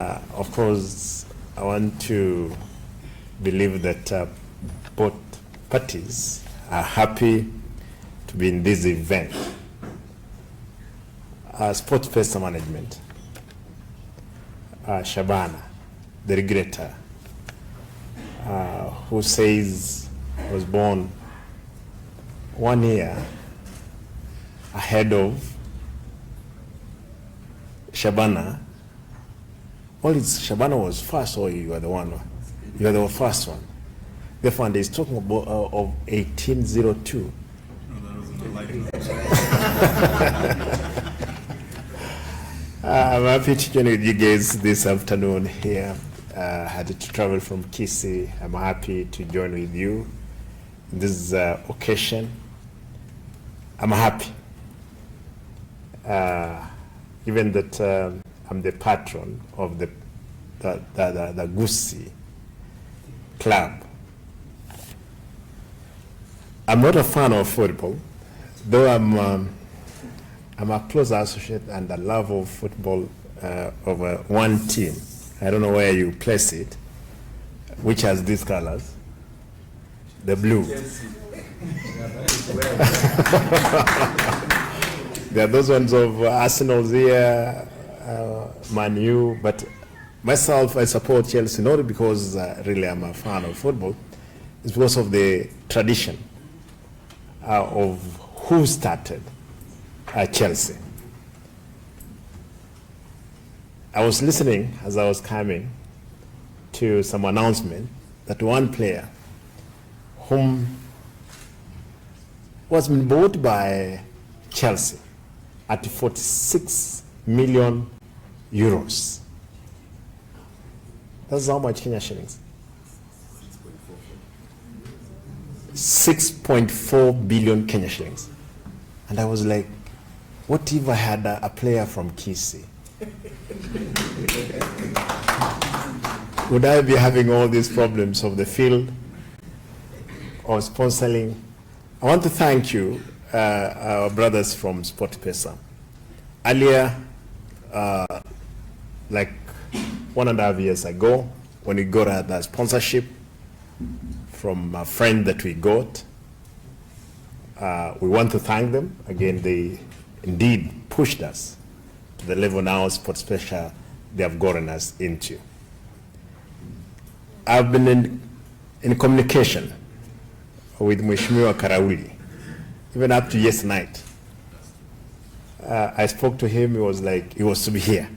Of course, I want to believe that both parties are happy to be in this event. SportPesa management, Shabana, the regulator, who says was born 1 year ahead of Shabana. Only Shabana was first, or you are the one? You are the first one. Therefore, is talking about of 1802. I'm happy to join with you guys this afternoon here. I had to travel from Kisii. I'm happy to join with you in this occasion. I'm happy. Given that I'm the patron of the Gusii club. I'm not a fan of football, though I'm a close associate and a love of football of one team. I don't know where you place it, which has these colors, the blue. There are those ones of Arsenal's here, Man U, but myself, I support Chelsea, not because really I'm a fan of football. It's because of the tradition of who started Chelsea. I was listening as I was coming to some announcement that one player whom was been bought by Chelsea at 46 million euros. That's how much Kenya shillings? 6.4 billion Kenya shillings. And I was like, what if I had a player from Kisii? Would I be having all these problems of the field or sponsoring? I want to thank you, our brothers from SportPesa. Earlier, like 1.5 years ago, when we got the sponsorship from a friend that we got, we want to thank them. Again, they indeed pushed us to the level now SportPesa they have gotten us into. I've been in communication with Mheshimiwa Karauli, even up to yesterday night. I spoke to him, he was like, he was to be here.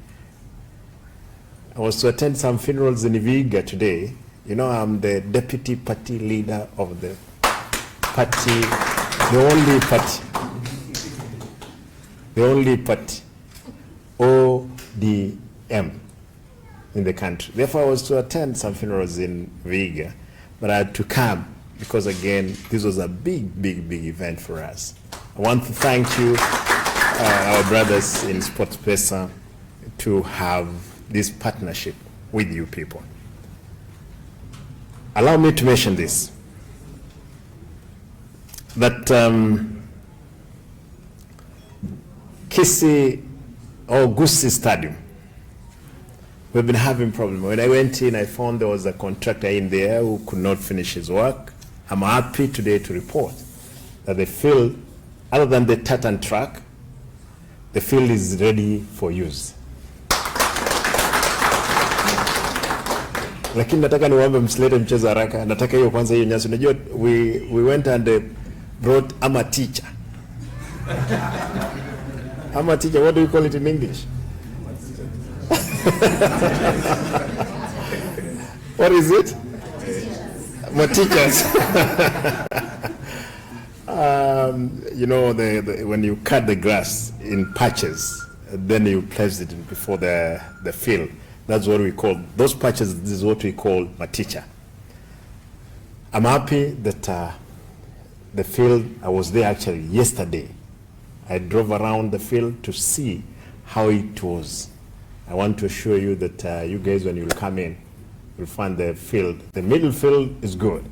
I was to attend some funerals in Vihiga today. You know, I'm the deputy party leader of the party, the only party, ODM in the country. Therefore, I was to attend some funerals in Vihiga, but I had to come because, again, this was a big event for us. I want to thank you, our brothers in SportPesa, to have this partnership with you people. Allow me to mention this, that Kisii or Gusii Stadium, we've been having problems. When I went in, I found there was a contractor in there who could not finish his work. I'm happy today to report that the field, other than the tartan track, the field is ready for use. Lakini nataka niwaombe msilete mchezo haraka. Nataka hiyo kwanza hiyo nyasi. Unajua we went and brought a teacher. A teacher, what do you call it in English? What is it? My teachers. You know, when you cut the grass in patches, then you place it before the field. That's what we call, those patches, this is what we call maticha. I'm happy that the field, I was there actually yesterday. I drove around the field to see how it was. I want to assure you that you guys, when you come in, you'll find the field. The middle field is good.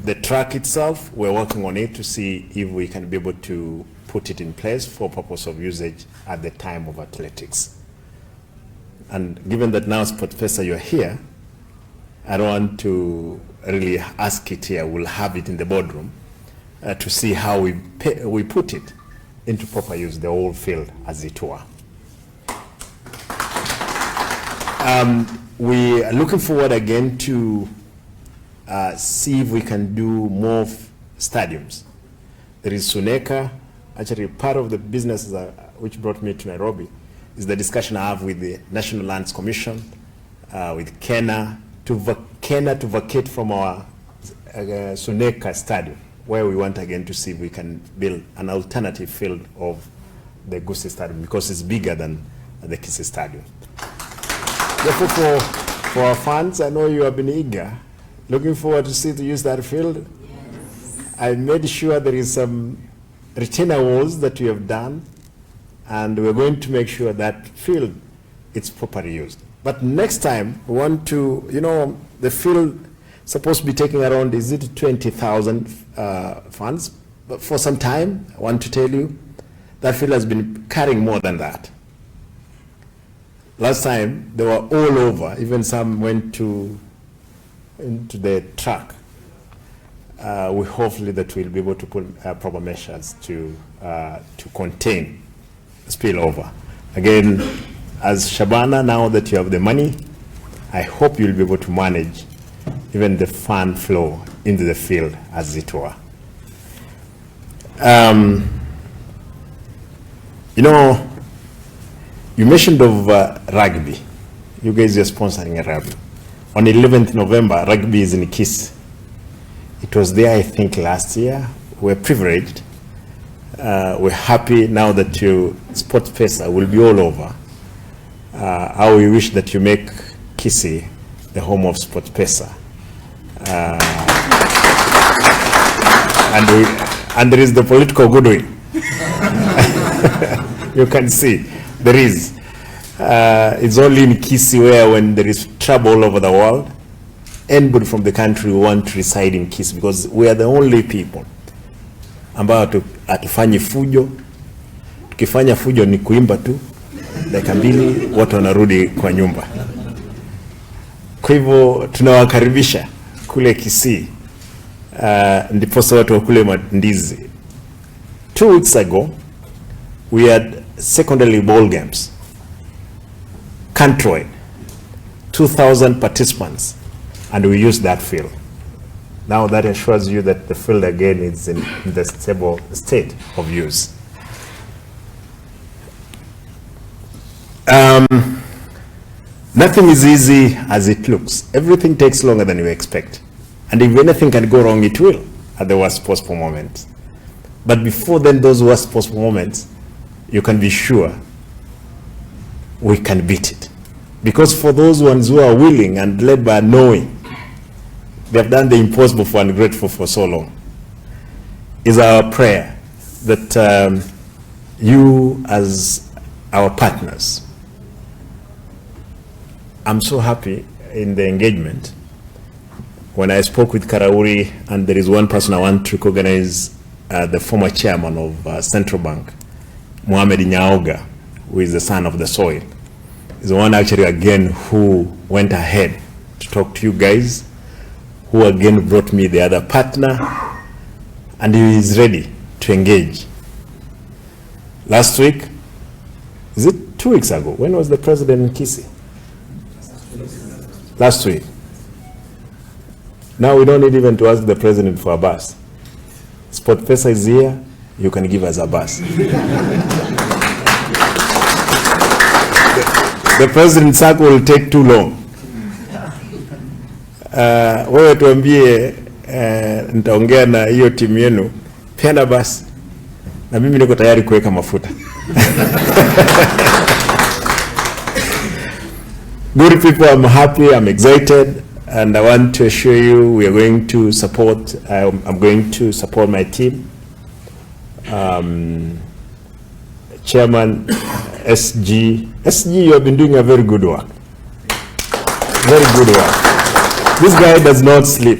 The track itself, we're working on it to see if we can be able to put it in place for purpose of usage at the time of athletics. And given that now SportPesa, you're here, I don't want to really ask it here. We'll have it in the boardroom to see how we put it into proper use, the whole field, as it were. We are looking forward again to see if we can do more stadiums. There is Suneka. Actually, part of the business which brought me to Nairobi is the discussion I have with the National Lands Commission, with Kenya, to vacate from our Suneka Stadium, where we want again to see if we can build an alternative field of the Gusii Stadium, because it's bigger than the Kisii Stadium. Therefore, for our fans, I know you have been eager, looking forward to use that field. Yes. I made sure there is some retainer walls that we have done, and we're going to make sure that field is properly used. But next time, we want to, the field supposed to be taking around, is it 20,000 fans? But for some time, I want to tell you, that field has been carrying more than that. Last time, they were all over. Even some went into the track. We hopefully that we'll be able to put proper measures to contain spillover. Again, as Shabana, now that you have the money, I hope you'll be able to manage even the fan flow into the field, as it were. You mentioned of rugby. You guys are sponsoring a rugby. On 11th November, rugby is in Kisii. It was there, I think, last year. We're privileged. We're happy now that SportPesa will be all over. How we wish that you make Kisii the home of SportPesa. And there is the political goodwill. You can see. There is. It's only in Kisii where, when there is trouble all over the world, anybody from the country will want to reside in Kisii, because we are the only people ambao hatufanyi fujo. Tukifanya fujo ni kuimba tu, dakika mbili watu wanarudi kwa nyumba. Kwa hivyo tunawakaribisha kule Kisii, ndiposa watu wa kule Mandizi. 2 weeks ago, we had secondary ball games, country, 2,000 participants, and we used that field. Now that assures you that the field again is in the stable state of use. Nothing is easy as it looks. Everything takes longer than you expect. And if anything can go wrong, it will at the worst possible moment. But before then, those worst possible moments, you can be sure we can beat it. Because for those ones who are willing and led by knowing, they have done the impossible for ungrateful for so long. Is our prayer that you, as our partners, I'm so happy in the engagement. When I spoke with Karauri, and there is one person I want to recognize, the former chairman of Central Bank, Mohamed Nyaoga, who is the son of the soil, is the one actually again who went ahead to talk to you guys, who again brought me the other partner, and he is ready to engage. Last week, is it 2 weeks ago? When was the president in Kisii? Last week. Now we don't need even to ask the president for a bus. SportPesa is here, you can give us a bus. The president's circle will take too long. Wewe tuambie, nitaongea na hiyo timu yenu, peana basi, na mimi niko tayari kuweka mafuta. Good people, I'm happy, I'm excited, and I want to assure you we are going to support, I'm going to support my team. Chairman, SG, you have been doing a very good work. Very good work. This guy does not sleep.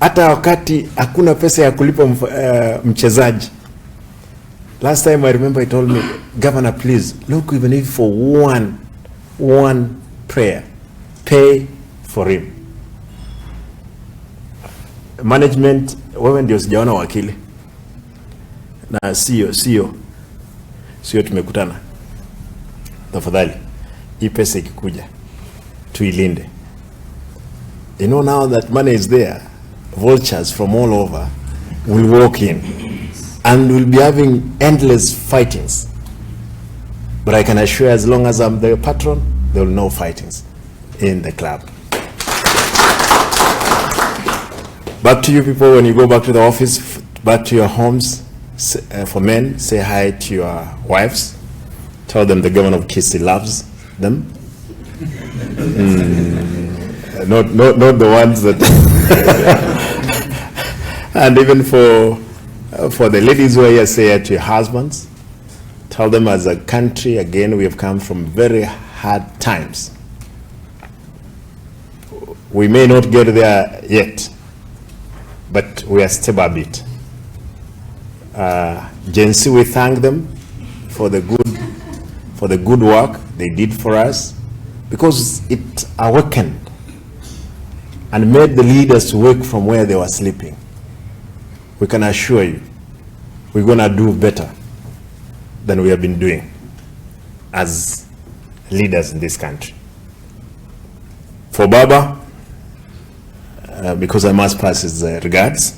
Hata wakati hakuna pesa ya kulipa mchezaji. Last time I remember he told me, Governor, please, look, even if for one prayer: pay for him. Management, wewe ndio sijaona wakili na sio tumekutana. Tafadhali hii pesa ikikuja tuilinde. You know, now that money is there, vultures from all over will walk in and we'll be having endless fightings. But I can assure, as long as I'm the patron, there will be no fightings in the club. Back to you people, when you go back to the office, back to your homes, for men, say hi to your wives. Tell them the governor of Kisii loves them. Not the ones that and even for the ladies who are here, say it to your husbands. Tell them, as a country, again, we have come from very hard times. We may not get there yet, but we are stable a bit. Gen Z, we thank them for the good work they did for us, because it awakened and made the leaders to wake from where they were sleeping. We can assure you, we're gonna do better than we have been doing as leaders in this country. For Baba, because I must pass his regards,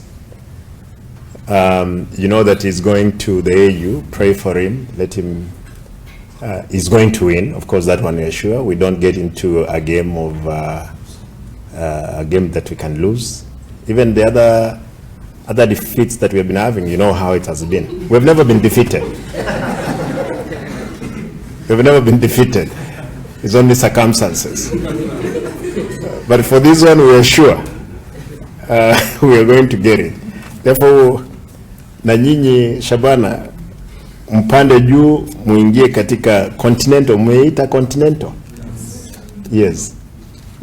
you know that he's going to the AU. Pray for him, let him, he's going to win, of course, that one we are sure. We don't get into a game of a game that we can lose. Even the other defeats that we have been having, you know how it has been. We've never been defeated. We've never been defeated. It's only circumstances. But for this one, we are sure we are going to get it. Therefore, na nyinyi Shabana, mpande juu, muingie katika continental. Mumeita continental? Yes.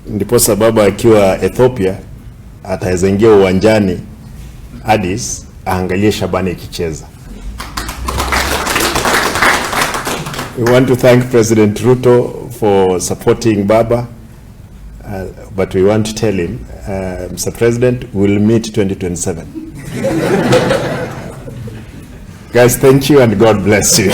Ndipo sababu akiwa Ethiopia ataweza ingia uwanjani Addis aangalie Shabana ikicheza. We want to thank President Ruto for supporting Baba, but we want to tell him, Mr. President, we'll meet 2027. Guys, thank you and God bless you.